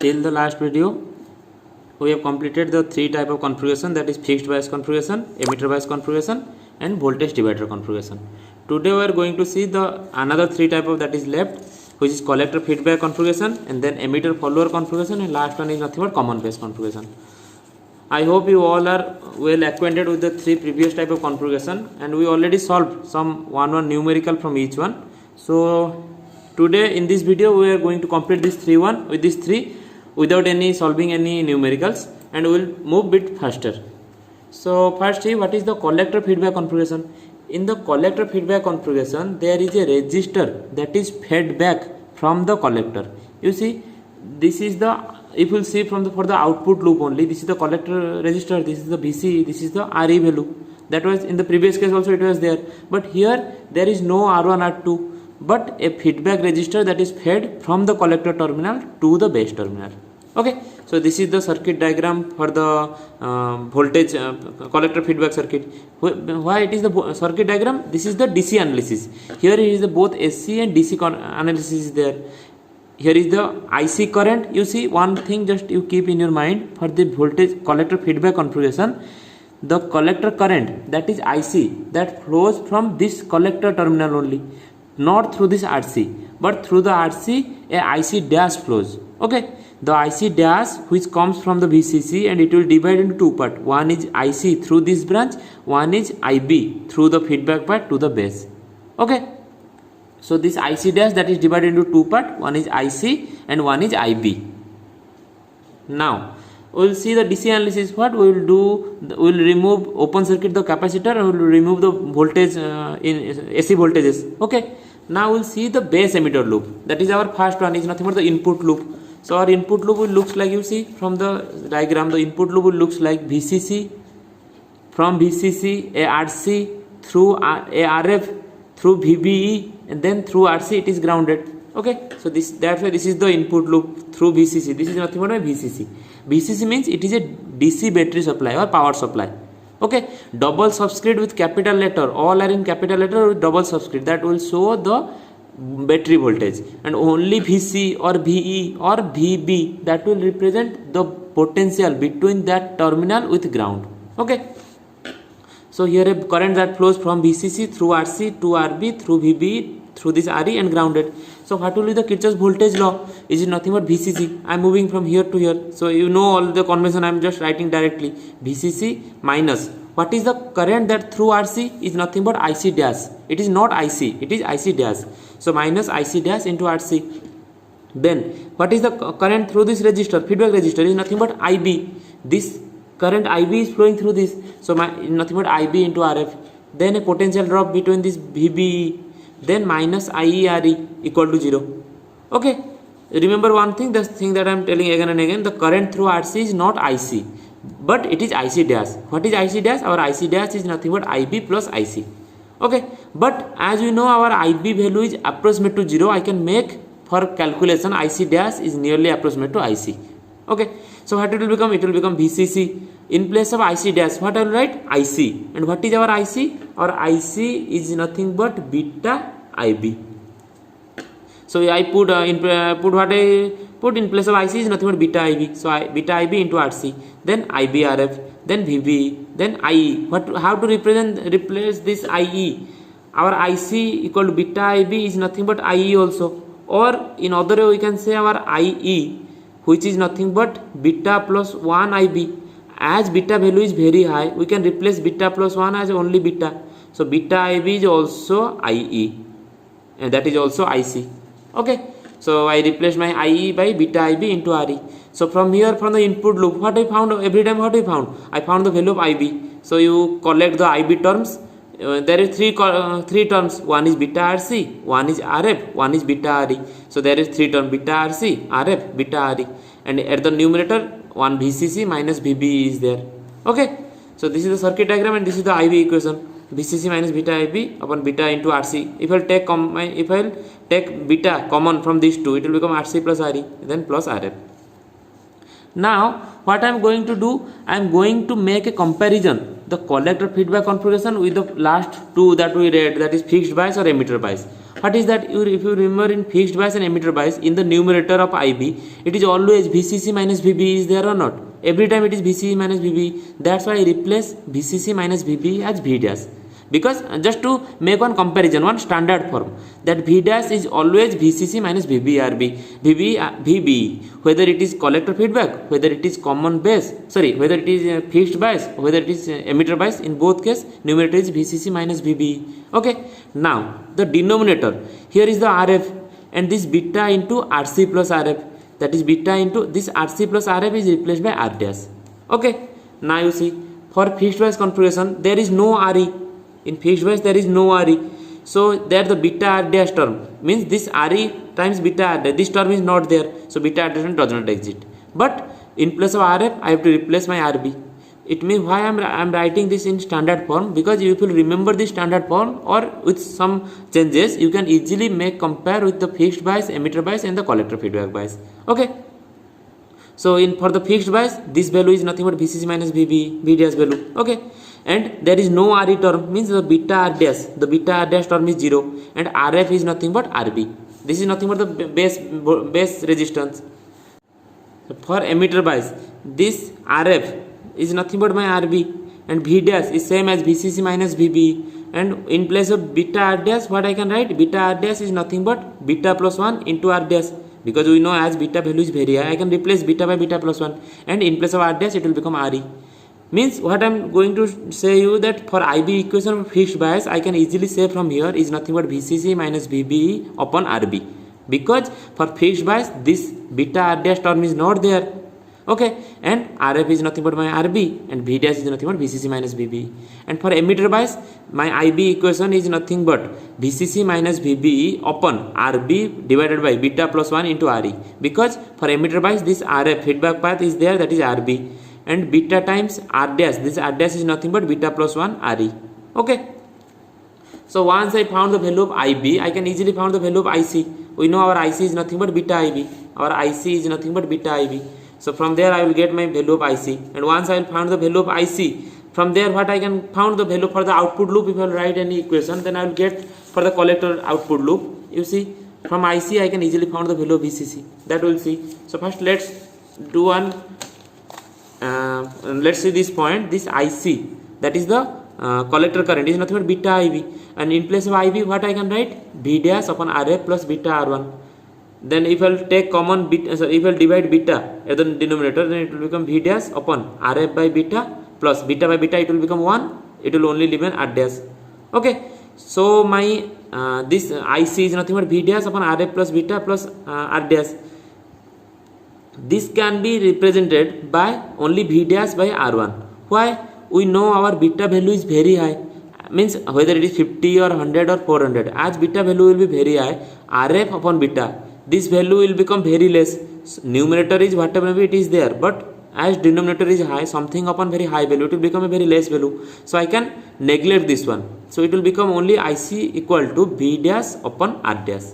till the last video we have completed the three type of configuration, that is fixed bias configuration, emitter bias configuration and voltage divider configuration. Today we are going to see the another three type of that is left, which is collector feedback configuration and then emitter follower configuration, and last one is nothing but common base configuration. I hope you all are well acquainted with the three previous type of configuration, and we already solved some one numerical from each one. So today in this video we are going to complete this with these three without any solving any numericals, and we will move bit faster. So first, see what is the collector feedback configuration. In the collector feedback configuration, there is a resistor that is fed back from the collector. You see, this is the, if you see from the for the output loop only, this is the collector resistor, this is the VC, this is the RE value. That was in the previous case also it was there, but here there is no R1 R2, but a feedback resistor that is fed from the collector terminal to the base terminal. Okay, so this is the circuit diagram for the voltage collector feedback circuit. Why it is the circuit diagram? This is the DC analysis. Here is the both AC and DC analysis is there. Here is the IC current. You see, one thing just you keep in your mind for the voltage collector feedback configuration, the collector current, that is IC, that flows from this collector terminal only, not through this RC, but through the RC a IC dash flows. Okay, the IC dash which comes from the VCC, and it will divide into two parts. One is IC through this branch, one is IB through the feedback part to the base. Okay, so this IC dash that is divided into two parts, one is IC and one is IB. Now we will see the DC analysis. What we will do, we will remove open circuit the capacitor and we will remove the voltage in AC voltages. Okay, now we will see the base emitter loop. That is our first one, is nothing but the input loop. So our input loop will looks like, you see from the diagram, the input loop will looks like VCC, from VCC a RC through a RF through VBE, and then through RC it is grounded. Okay, so this, therefore this is the input loop through VCC. This is nothing but a VCC. VCC means it is a DC battery supply or power supply. Okay, double subscript with capital letter, all are in capital letter with double subscript, that will show the battery voltage, and only VC or VE or VB that will represent the potential between that terminal with ground. Okay, so here a current that flows from VCC through RC to RB through VB through this RE and grounded. So what will be the Kirchhoff's voltage law? Is it nothing but VCC? I am moving from here to here, so you know all the convention, I am just writing directly. VCC minus, what is the current that through RC is nothing but IC dash. It is not IC, it is IC dash. So minus IC dash into RC. Then what is the current through this resistor, feedback resistor, is nothing but IB. This current IB is flowing through this, so nothing but IB into RF. Then a potential drop between this VBE, then minus IERE equal to 0. Okay, remember one thing, the thing that I am telling again and again, the current through RC is not IC, but it is IC dash. What is IC dash? Our IC dash is nothing but IB plus IC. Okay, but as we know our IB value is approximate to 0, I can make for calculation IC dash is nearly approximate to IC. Okay, so what it will become? It will become VCC. In place of IC dash, what I will write? IC. And what is our IC? Our IC is nothing but beta IB. So I put what I put in place of IC is nothing but beta IB. So beta IB into RC, then IB RF, then VB, then IE. How to replace this IE? Our IC equal to beta IB is nothing but IE also, or in other way we can say our IE, which is nothing but beta plus 1 IB. As beta value is very high, we can replace beta plus 1 as only beta. So beta IB is also IE, and that is also IC. Okay, so I replace my IE by beta IB into RE. So from here, from the input loop, what I found every time, what I found? I found the value of IB. So you collect the IB terms. There is three terms. One is beta RC, one is RF, one is beta RE. So there is three terms: beta RC, RF, beta RE, and at the numerator one VCC minus VB is there. Okay, so this is the circuit diagram and this is the IB equation. VCC minus beta IB upon beta into RC. If I will take beta common from these two, it will become RC plus RE, then plus RF. Now what I am going to do, I am going to make a comparison the collector feedback configuration with the last two that we read, that is fixed bias or emitter bias. What is that? If you remember in fixed bias and emitter bias, in the numerator of IB, it is always VCC minus VB is there or not? Every time it is VCC minus VB. That's why I replace VCC minus VB as V dash. Because just to make one comparison, one standard form, that V dash is always VCC minus VBRB, VB, whether it is collector feedback, whether it is common base, whether it is fixed bias, whether it is emitter bias, in both case numerator is VCC minus VB. Okay, now the denominator, here is the RF and this beta into RC plus RF, that is beta into this RC plus RF is replaced by R dash. Okay, now you see, for fixed bias configuration there is no RE. In fixed bias there is no RE, so there the beta R dash term means this RE times beta R dash, this term is not there, so beta R dash does not exist. But in place of RF I have to replace my RB. It means why I am writing this in standard form, because if you remember the standard form or with some changes you can easily compare with the fixed bias, emitter bias and the collector feedback bias. Okay, so for the fixed bias this value is nothing but VCC minus VB, V dash value. Okay, and there is no RE term, means the beta R dash term is 0 and RF is nothing but RB. This is nothing but the base resistance. For emitter bias, this RF is nothing but my RB and V dash is same as VCC minus VB, and in place of beta R dash what I can write? Beta R dash is nothing but beta plus 1 into R dash, because we know as beta value is very high I can replace beta by beta plus 1 and in place of R dash it will become RE. Means what I am going to say you that for IB equation of fixed bias I can easily say from here is nothing but VCC minus VB upon RB, because for fixed bias this beta R dash term is not there. Okay, and RF is nothing but my RB and V dash is nothing but VCC minus VB. And for emitter bias my IB equation is nothing but VCC minus VB upon RB divided by beta plus 1 into RE, because for emitter bias this RF feedback path is there, that is RB, and beta times R dash, this R dash is nothing but beta plus 1 RE. Okay, so once I found the value of IB I can easily find the value of IC. We know our IC is nothing but beta IB, our IC is nothing but beta IB. So from there I will get my value of IC, and once I will find the value of IC, from there what I can find the value for the output loop. If I will write any equation then I will get for the collector output loop. You see, from IC I can easily find the value of VCC, that we will see. So first let's do one, let's see this point, this IC, that is the collector current is nothing but beta IB, and in place of IB what I can write? V dash upon RF plus beta R1. Then if I will take common beta, if I will divide beta at the denominator, then it will become V dash upon RF by beta plus beta by beta, it will become 1, it will only remain R dash. Okay, so my this IC is nothing but V dash upon RF plus beta plus R dash. This can be represented by only V dash by R1. Why? We know our beta value is very high, means whether it is 50 or 100 or 400, as beta value will be very high, RF upon beta, this value will become very less. Numerator is whatever it is there, but as denominator is high, something upon very high value, it will become a very less value. So I can neglect this one. So it will become only IC equal to V dash upon R dash.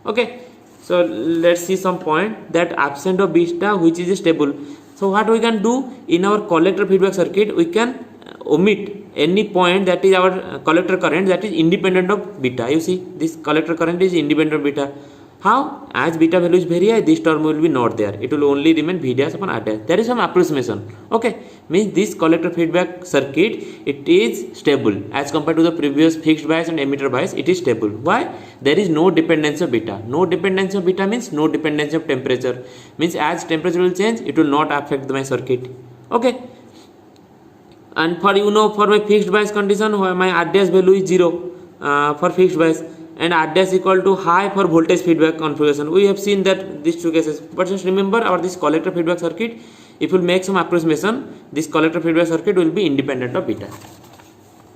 Okay, so let's see some point that absent of beta which is stable. So what we can do in our collector feedback circuit, we can omit any point that is our collector current that is independent of beta. You see, this collector current is independent of beta. How? As beta value is very high, this term will be not there. It will only remain V dash upon R dash. There is some approximation. Okay, means this collector feedback circuit, it is stable as compared to the previous fixed bias and emitter bias. It is stable. Why? There is no dependence of beta. No dependence of beta means no dependence of temperature. Means as temperature will change, it will not affect my circuit. Okay. And for for my fixed bias condition, where my R dash value is 0 for fixed bias, and R dash equal to high for voltage feedback configuration. We have seen that these two cases, but just remember our this collector feedback circuit, if you make some approximation, this collector feedback circuit will be independent of beta.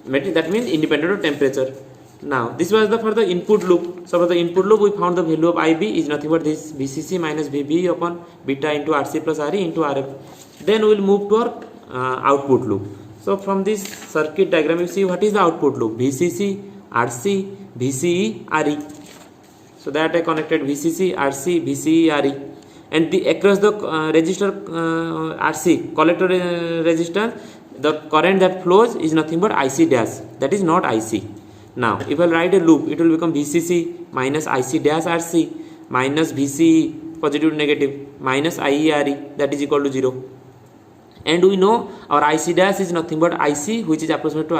That means independent of temperature. Now this was for the input loop. So for the input loop we found the value of IB is nothing but this VCC minus VB upon beta into RC plus RE into RF. Then we will move to our output loop. So from this circuit diagram you see what is the output loop? VCC, RC, VCE, RE. So that I connected VCC, RC, VCE, RE, and the across the resistor RC collector resistance, the current that flows is nothing but IC dash, that is not IC. Now if I write a loop, it will become VCC minus IC dash RC minus VCE positive to negative minus IERE, that is equal to 0. And we know our IC dash is nothing but IC, which is approximate to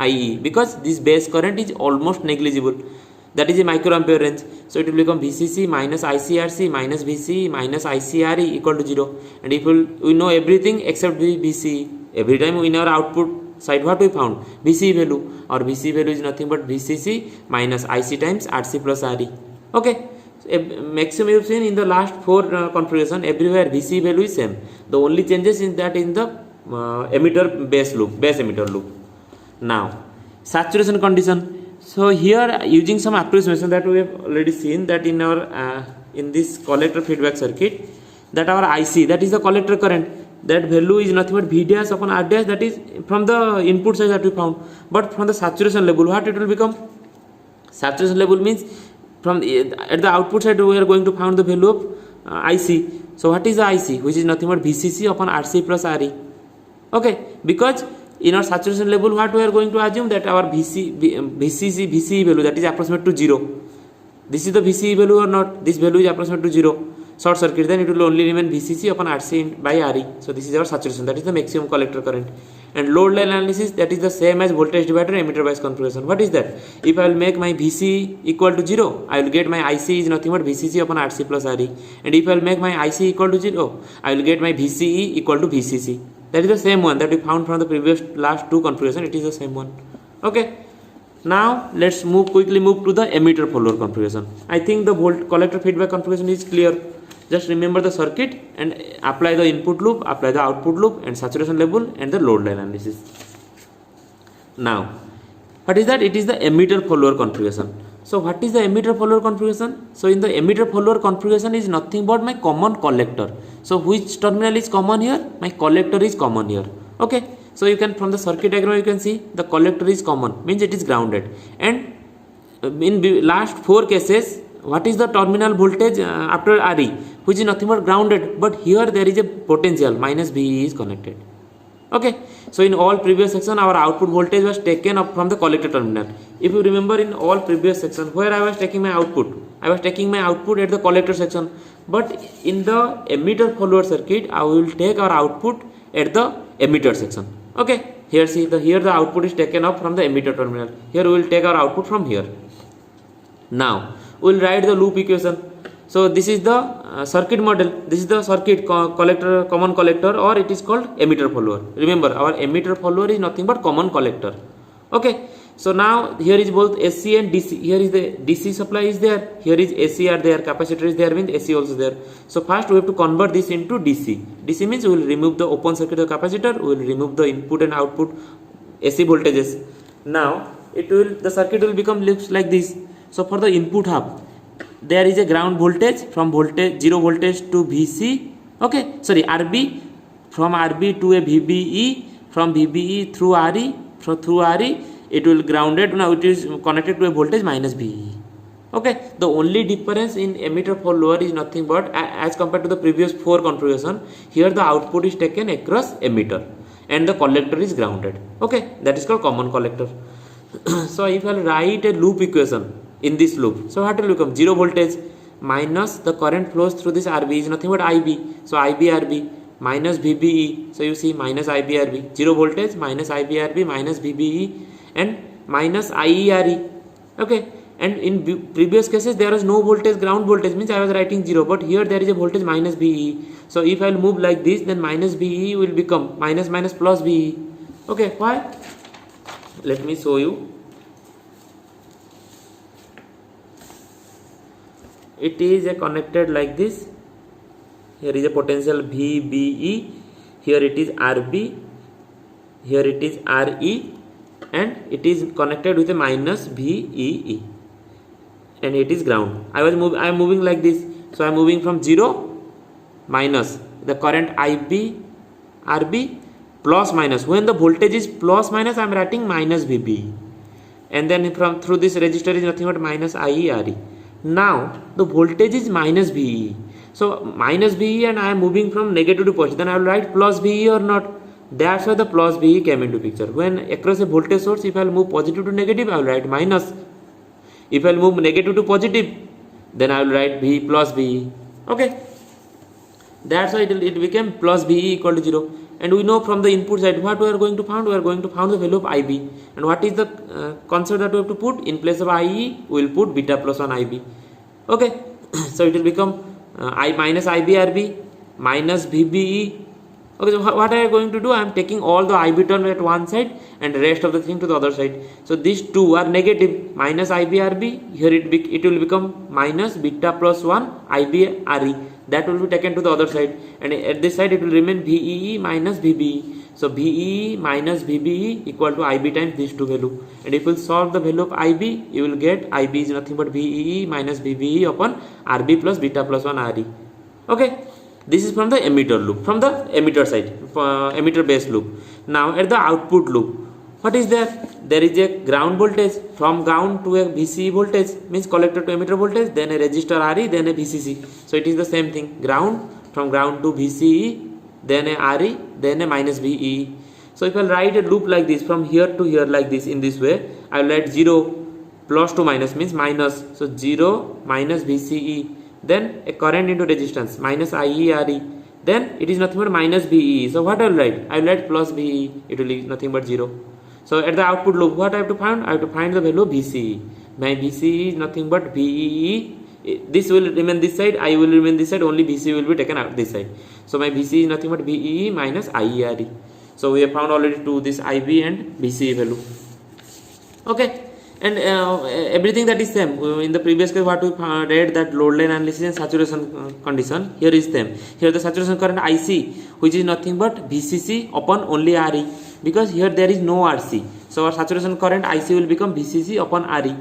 IE, because this base current is almost negligible, that is a microampere range. So it will become VCC minus ICRC minus VCE minus ICRE equal to 0. And if we know everything except VCE, every time in our output side what we found? VCE value. Our VCE value is nothing but VCC minus IC times RC plus RE. Okay. Maximum you have seen in the last 4 configuration, everywhere VCE value is same. The only changes in that in the emitter base emitter loop. Now saturation condition. So here using some approximation that we have already seen, that in our in this collector feedback circuit, that our IC, that is the collector current, that value is nothing but V dash upon R dash, that is from the input side that we found. But from the saturation level, what it will become? Saturation level means from at the output side we are going to find the value of IC. So what is the IC? Which is nothing but VCC upon RC plus RE. Okay, because in our saturation level, what we are going to assume, that our VCE value, that is approximate to 0. This is the VCE value or not? This value is approximate to 0. Short circuit, then it will only remain VCC upon RC by RE. So this is our saturation, that is the maximum collector current. And load line analysis, that is the same as voltage divider emitter bias configuration. What is that? If I will make my VC equal to 0, I will get my IC is nothing but VCC upon RC plus RE. And if I will make my IC equal to 0, I will get my VCE equal to VCC. That is the same one that we found from the previous last 2 configuration. It is the same one. Okay. Now let's quickly move to the emitter follower configuration. I think the collector feedback configuration is clear. Just remember the circuit and apply the input loop, apply the output loop, and saturation level and the load line analysis. Now, what is that? It is the emitter follower configuration. So what is the emitter follower configuration? So in the emitter follower configuration is nothing but my common collector. So which terminal is common here? My collector is common here. Okay. So you can, from the circuit diagram you can see the collector is common, means it is grounded. And in last 4 cases, what is the terminal voltage after RE? Which is nothing but grounded, but here there is a potential minus VE is connected. Okay. So in all previous section our output voltage was taken up from the collector terminal. If you remember in all previous section where I was taking my output, I was taking my output at the collector section, but in the emitter follower circuit I will take our output at the emitter section. Okay, here see here the output is taken up from the emitter terminal. Here we will take our output from here. Now we will write the loop equation. So this is the circuit model. This is the circuit collector, common collector, or it is called emitter follower. Remember our emitter follower is nothing but common collector. Okay. So now here is both AC and DC. Here is the DC supply is there. Here is AC are there. Capacitor is there, means AC also there. So first we have to convert this into DC. DC means we will remove the open circuit of the capacitor. We will remove the input and output AC voltages. Now the circuit will become looks like this. So for the input half, there is a ground voltage from 0 voltage to VC. Okay, sorry, RB, from RB to a VBE, from VBE through RE, through RE it will grounded. Now it is connected to a voltage minus VE. Okay, the only difference in emitter follower is nothing but as compared to the previous 4 configuration, here the output is taken across emitter and the collector is grounded. Okay, that is called common collector. So if I write a loop equation in this loop, so what will become? 0 voltage minus the current flows through this RB is nothing but IB. So IB RB minus VBE. So you see minus IB RB, 0 voltage minus IB RB minus VBE and minus IERE. Okay. And in previous cases there was no voltage, ground voltage, means I was writing 0, but here there is a voltage minus VE. So if I will move like this, then minus VE will become minus plus VE. Okay, why? Let me show you. It is connected like this. Here is a potential VBE, here it is RB, here it is RE, and it is connected with a minus VEE, and it is ground. I am moving like this. So I am moving from 0 minus the current IB RB plus minus. When the voltage is plus minus, I am writing minus VBE, and then from through this resistor is nothing but minus IERE. Now the voltage is minus VE. So minus VE, and I am moving from negative to positive. Then I will write plus VE or not. That's why the plus VE came into picture. When across a voltage source, if I will move positive to negative, I will write minus. If I will move negative to positive, then I will write V plus VE. Okay. That's why it became plus VE equal to 0. And we know from the input side what we are going to find. We are going to find the value of IB. And what is the concept that we have to put? In place of IE, we will put beta plus 1 IB. Okay. So it will become I minus IBRB minus VBE. Okay, so what I am going to do? I am taking all the IB term at one side and rest of the thing to the other side. So these two are negative, minus IBRB. Here it will become minus beta plus 1 IBRE. That will be taken to the other side, and at this side it will remain VEE minus VBE. So VEE minus VBE equal to IB times these two value. And if you solve the value of IB, you will get IB is nothing but VEE minus VBE upon RB plus beta plus 1 RE. Okay. This is from the emitter loop, from the emitter side, emitter base loop. Now at the output loop, what is there? There is a ground voltage. From ground to a VCE voltage, means collector to emitter voltage, then a resistor RE, then a VCC. So it is the same thing. Ground, from ground to VCE, then a RE, then a minus VEE. So if I write a loop like this, from here to here like this, in this way, I will write 0 plus to minus means minus. So 0 minus VCE. Then a current into resistance minus IERE, then it is nothing but minus VE. So what I will write? I will write plus VE. It will be nothing but 0. So at the output loop, what I have to find? I have to find the value of VCE. My VCE is nothing but VEE. This will remain this side, I will remain this side, only VCE will be taken out this side. So my VCE is nothing but VEE minus IERE. So we have found already to this IB and VCE value. Okay. And everything that is same. In the previous case what we read, that load line analysis and saturation condition, here is same. Here the saturation current IC, which is nothing but VCC upon only RE, because here there is no RC. So our saturation current IC will become VCC upon RE.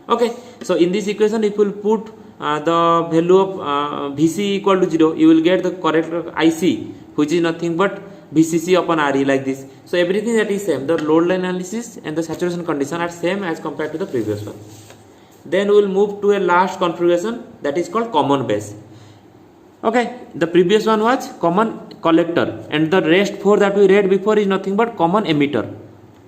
Okay. So in this equation, if you will put the value of VC equal to 0, you will get the correct IC, which is nothing but VCC upon RE, like this. So everything that is same, the load line analysis and the saturation condition are same as compared to the previous one. Then we will move to a last configuration, that is called common base. Okay, the previous one was common collector, and the rest 4 that we read before is nothing but common emitter.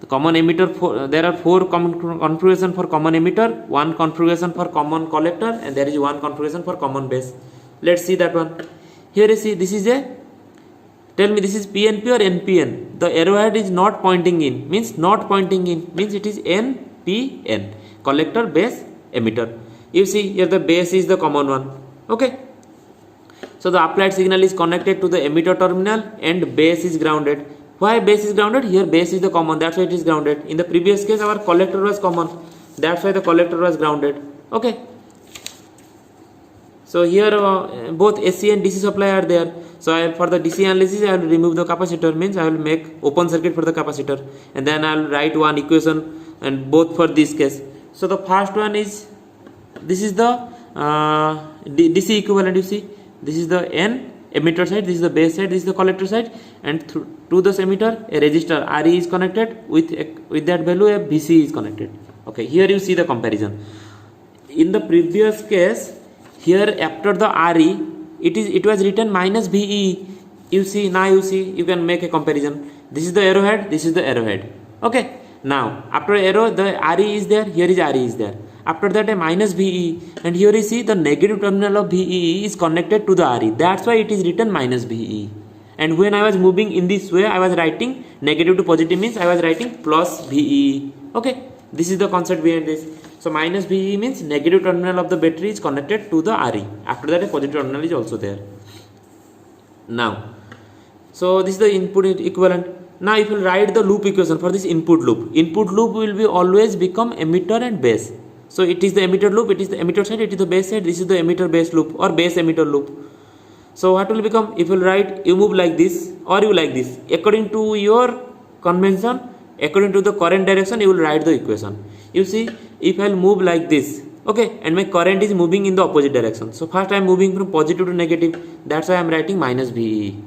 The common emitter, there are 4 configuration for common emitter, 1 configuration for common collector, and there is 1 configuration for common base. Let's see that one. Here you see, this is a, tell me, this is PNP or NPN? The arrowhead is not pointing in, means not pointing in, means it is NPN, collector, base, emitter. You see here the base is the common one. Okay. So the applied signal is connected to the emitter terminal and base is grounded. Why base is grounded? Here base is the common, that's why it is grounded. In the previous case our collector was common, that's why the collector was grounded. Okay. So here both AC and DC supply are there. So for the DC analysis, I will remove the capacitor, means I will make open circuit for the capacitor, and then I will write one equation, and both for this case. So the first one is, this is the DC equivalent. You see, this is the N emitter side, this is the base side, this is the collector side, and to this emitter a resistor RE is connected, with that value a VC is connected. Okay, here you see the comparison. In the previous case, here after the RE, it was written minus VE. You see, now you see, you can make a comparison. This is the arrowhead, this is the arrowhead. Okay. Now after arrow, the RE is there, here is RE is there. After that a minus VE, and here you see the negative terminal of VE is connected to the RE. That's why it is written minus VE. And when I was moving in this way, I was writing negative to positive, means I was writing plus VE. Okay. This is the concept behind this. So minus VE means negative terminal of the battery is connected to the RE. After that a positive terminal is also there. Now, so this is the input equivalent. Now if you write the loop equation for this input loop will be always become emitter and base. So it is the emitter loop, it is the emitter side, it is the base side, this is the emitter base loop or base emitter loop. So what will become? If you write, you move like this or you like this, according to your convention, according to the current direction, you will write the equation. You see, if I will move like this, okay, and my current is moving in the opposite direction. So first I am moving from positive to negative, that's why I am writing minus VE.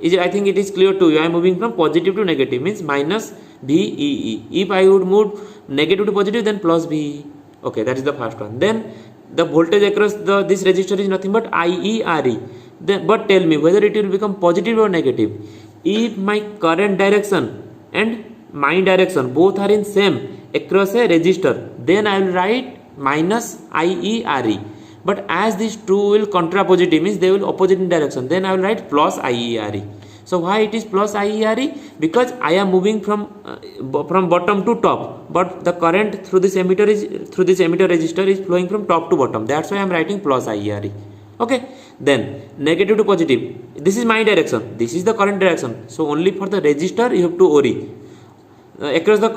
I think it is clear to you. I am moving from positive to negative, means minus VEE. If I would move negative to positive, then plus VE. Okay, that is the first one. Then the voltage across this resistor is nothing but IERE. But tell me whether it will become positive or negative. if my current direction and my direction both are in same across a resistor, then I will write minus IERE. But as these two will contrapositive, means they will opposite in direction, then I will write plus IERE. So why it is plus IERE? Because I am moving from bottom to top, but the current through this emitter resistor is flowing from top to bottom. That's why I am writing plus IERE. Okay, then negative to positive, this is my direction, this is the current direction, so only for the resistor you have to worry across the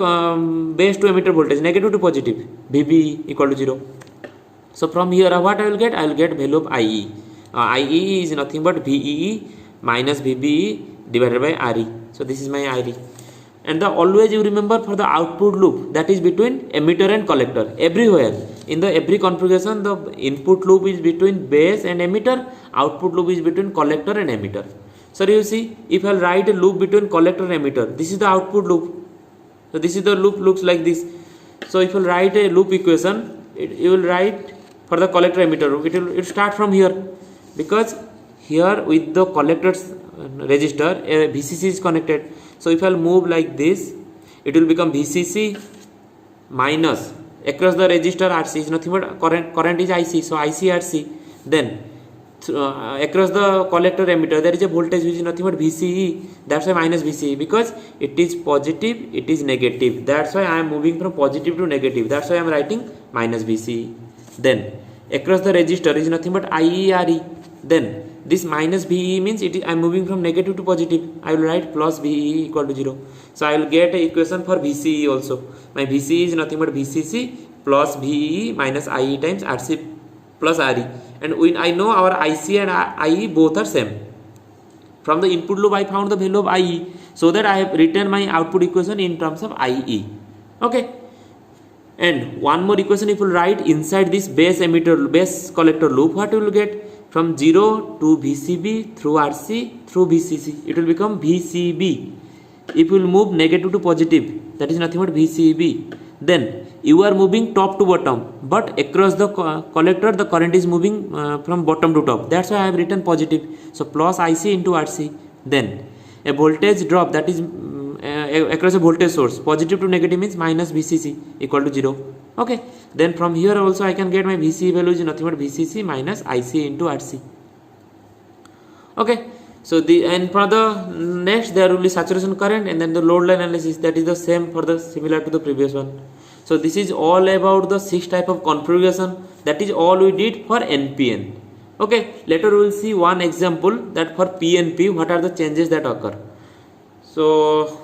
base to emitter voltage, negative to positive, VBE equal to 0. So from here what I will get? I will get value of IE. IE is nothing but VEE minus VBE divided by RE. So this is my RE. And the always you remember for the output loop, that is between emitter and collector. Everywhere in the every configuration, the input loop is between base and emitter, output loop is between collector and emitter. So you see, if I write a loop between collector and emitter, this is the output loop. So this is the loop, looks like this. So if you write a loop equation, you will write for the collector emitter loop, it will start from here, because here with the collector's resistor a VCC is connected. So if I will move like this, it will become VCC minus across the resistor RC is nothing but current is IC, so IC RC. Then across the collector emitter there is a voltage which is nothing but VCE. That's why minus VCE, because it is positive, it is negative. That's why I am moving from positive to negative. That's why I am writing minus VCE. Then across the resistor is nothing but IERE. Then this minus VE means I am moving from negative to positive. I will write plus VE equal to 0. So I will get an equation for VCE also. My VCE is nothing but VCC plus VE minus IE times RC plus RE. And when I know our IC and IE both are same. From the input loop I found the value of IE, so that I have written my output equation in terms of IE. Okay. And one more equation if you write inside this base collector loop, what you will get? From 0 to VCB through RC through VCC, it will become VCB. If you will move negative to positive, that is nothing but VCB. Then you are moving top to bottom, but across the collector the current is moving from bottom to top. That's why I have written positive. So plus IC into RC. Then a voltage drop, that is across a voltage source, positive to negative means minus VCC equal to 0. Okay, then from here also I can get my VCE value is nothing but VCC minus IC into RC. Okay, so and for the next there will be saturation current, and then the load line analysis, that is the same for the similar to the previous one. So this is all about the 6 type of configuration. That is all we did for NPN. Okay, later we will see one example that for PNP what are the changes that occur. So